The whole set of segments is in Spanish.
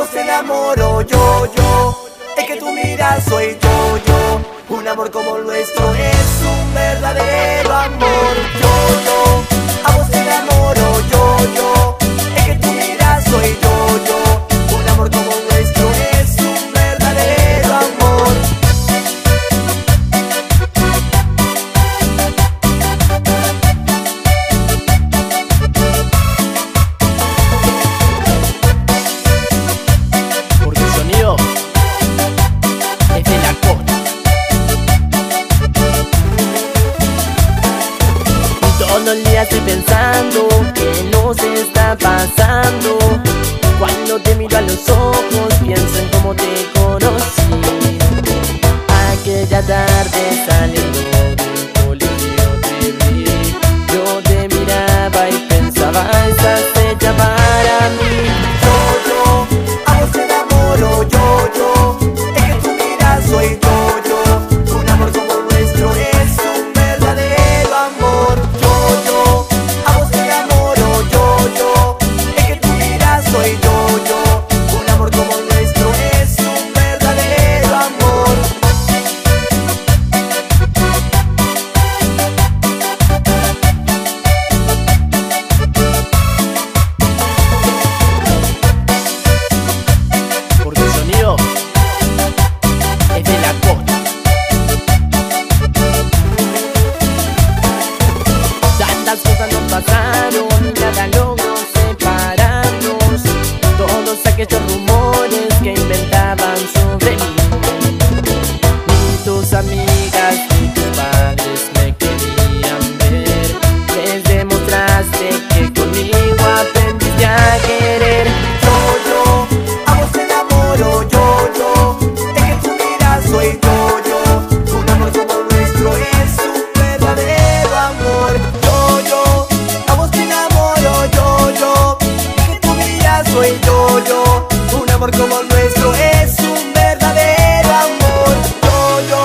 vos te enamoro yo. Es que tú miras soy yo. Un amor como el nuestro es un verdadero amor. Yo, a vos te enamoro yo. Es que tú miras soy yo. Un amor como el nuestro es un verdadero amor. Porque el sonido es de la costa. Todos los días estoy pensando que nos está pasando. Cuando te miro a los ojos pienso en cómo te conocí. Aquella tarde saliendo del colegio te vi. Yo te miraba y pensaba, estás hecha para mí. Yo, a vos te enamoro yo. Es que tú miras soy yo. Un amor como el nuestro es un verdadero amor. Yo, a vos te enamoro yo. Es que tú miras soy yo. Un amor como el nuestro es un verdadero amor. Porque el sonido es de la costa. Tantas cosas nos pasaron, nada logró separarnos. Todos aquellos rumores que inventaban sobre mí. Ni tus amigas ni tus padres me querían ver. Les demostraste que conmigo aprendiste a querer. Yo, a vos te enamoro yo. Es que tú miras soy yo. Un amor como el nuestro es un verdadero amor. Yo, a vos te enamoro yo. Es que tú miras soy yo. Un amor como el nuestro es un verdadero amor. Yo,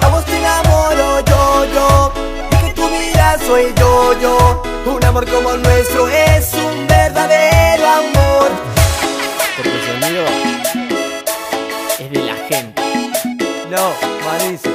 a vos te enamoro yo. Es que tú miras soy yo. Un amor como el nuestro es un verdadero amor. Porque el sonido es de la gente. No, Marisa.